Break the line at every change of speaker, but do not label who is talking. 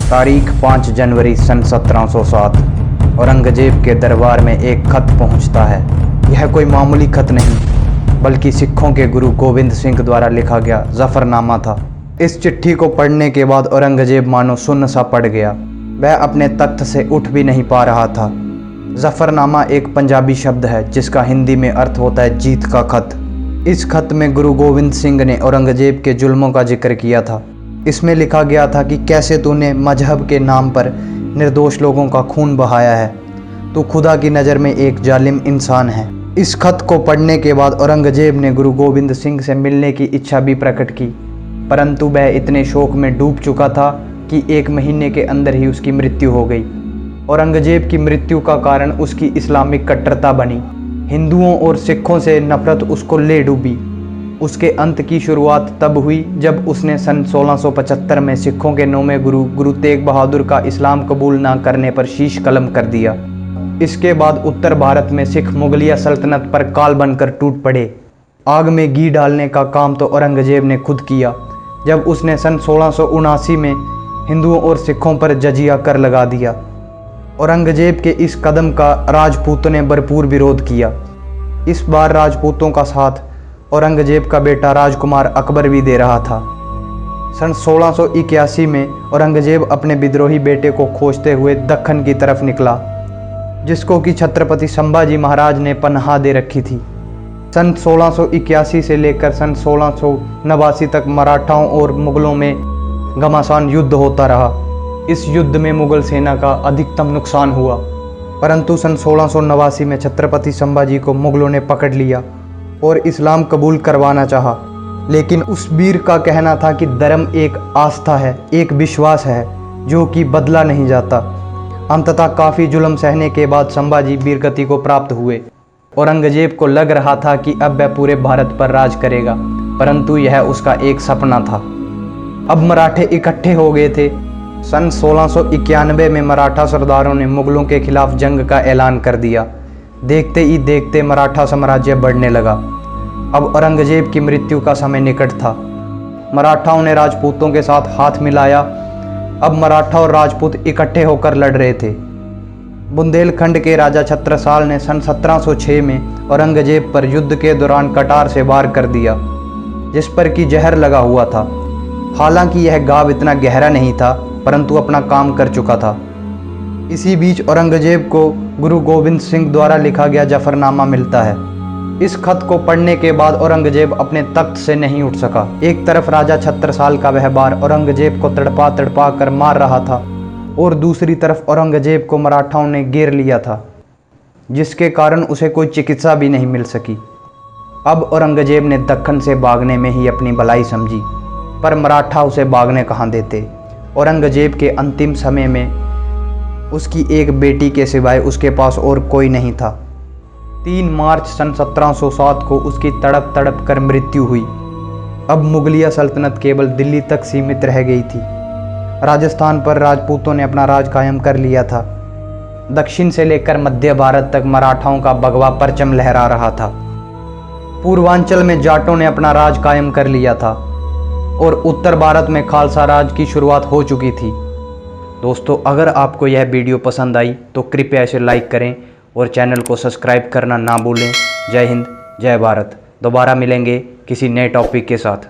तारीख 5 जनवरी सन 1707। औरंगजेब के दरबार में एक खत पहुंचता है। यह कोई मामूली खत नहीं, बल्कि सिखों के गुरु गोविंद सिंह द्वारा लिखा गया जफरनामा था। इस चिट्ठी को पढ़ने के बाद औरंगजेब मानो सुन्न सा पड़ गया। वह अपने तख्त से उठ भी नहीं पा रहा था। जफरनामा एक पंजाबी शब्द है जिसका हिंदी में अर्थ होता है जीत का खत। इस खत में गुरु गोविंद सिंह ने औरंगजेब के जुल्मों का जिक्र किया था। इसमें लिखा गया था कि कैसे तूने मजहब के नाम पर निर्दोष लोगों का खून बहाया है। तू खुदा की नज़र में एक जालिम इंसान है। इस खत को पढ़ने के बाद औरंगजेब ने गुरु गोविंद सिंह से मिलने की इच्छा भी प्रकट की, परंतु वह इतने शोक में डूब चुका था कि 1 महीने के अंदर ही उसकी मृत्यु हो गई। औरंगजेब की मृत्यु का कारण उसकी इस्लामिक कट्टरता बनी। हिंदुओं और सिखों से नफरत उसको ले डूबी। उसके अंत की शुरुआत तब हुई जब उसने सन 1675 में सिखों के 9वें गुरु तेग बहादुर का इस्लाम कबूल ना करने पर शीश कलम कर दिया। इसके बाद उत्तर भारत में सिख मुगलिया सल्तनत पर काल बनकर टूट पड़े। आग में घी डालने का काम तो औरंगजेब ने खुद किया जब उसने सन 1679 में हिंदुओं और सिखों पर जजिया कर लगा दिया। औरंगजेब के इस कदम का राजपूतों ने भरपूर विरोध किया। इस बार राजपूतों का साथ औरंगजेब का बेटा राजकुमार अकबर भी दे रहा था। सन 1681 में औरंगजेब अपने विद्रोही बेटे को खोजते हुए दक्कन की तरफ निकला, जिसको कि छत्रपति संभाजी महाराज ने पनाह दे रखी थी। सन 1681 से लेकर सन 1689 तक मराठाओं और मुगलों में घमासान युद्ध होता रहा। इस युद्ध में मुगल सेना का अधिकतम नुकसान हुआ, परंतु सन 1689 में छत्रपति संभाजी को मुगलों ने पकड़ लिया और इस्लाम कबूल करवाना चाहा। लेकिन उस वीर का कहना था कि धर्म एक आस्था है, एक विश्वास है जो कि बदला नहीं जाता। अंततः काफ़ी जुल्म सहने के बाद संभाजी वीरगति को प्राप्त हुए। औरंगजेब को लग रहा था कि अब वह पूरे भारत पर राज करेगा, परंतु यह उसका एक सपना था। अब मराठे इकट्ठे हो गए थे। सन 1691 में मराठा सरदारों ने मुगलों के खिलाफ जंग का ऐलान कर दिया। देखते ही देखते मराठा साम्राज्य बढ़ने लगा। अब औरंगजेब की मृत्यु का समय निकट था। मराठाओं ने राजपूतों के साथ हाथ मिलाया। अब मराठा और राजपूत इकट्ठे होकर लड़ रहे थे। बुंदेलखंड के राजा छत्रसाल ने सन 1706 में औरंगजेब पर युद्ध के दौरान कटार से वार कर दिया, जिस पर कि जहर लगा हुआ था। हालांकि यह घाव इतना गहरा नहीं था, परंतु अपना काम कर चुका था। इसी बीच औरंगजेब को गुरु गोविंद सिंह द्वारा लिखा गया जफरनामा मिलता है। इस खत को पढ़ने के बाद औरंगजेब अपने तख्त से नहीं उठ सका। एक तरफ राजा छत्रसाल का वह बार औरंगजेब को तड़पा तड़पा कर मार रहा था और दूसरी तरफ औरंगजेब को मराठाओं ने घेर लिया था, जिसके कारण उसे कोई चिकित्सा भी नहीं मिल सकी। अब औरंगजेब ने दक्कन से भागने में ही अपनी भलाई समझी, पर मराठा उसे भागने कहाँ देते। औरंगजेब के अंतिम समय में उसकी एक बेटी के सिवाय उसके पास और कोई नहीं था। 3 मार्च सन 1707 को उसकी तड़प तड़प कर मृत्यु हुई। अब मुगलिया सल्तनत केवल दिल्ली तक सीमित रह गई थी। राजस्थान पर राजपूतों ने अपना राज कायम कर लिया था। दक्षिण से लेकर मध्य भारत तक मराठाओं का भगवा परचम लहरा रहा था। पूर्वांचल में जाटों ने अपना राज कायम कर लिया था और उत्तर भारत में खालसा राज की शुरुआत हो चुकी थी। दोस्तों, अगर आपको यह वीडियो पसंद आई तो कृपया इसे लाइक करें और चैनल को सब्सक्राइब करना ना भूलें। जय हिंद, जय भारत। दोबारा मिलेंगे किसी नए टॉपिक के साथ।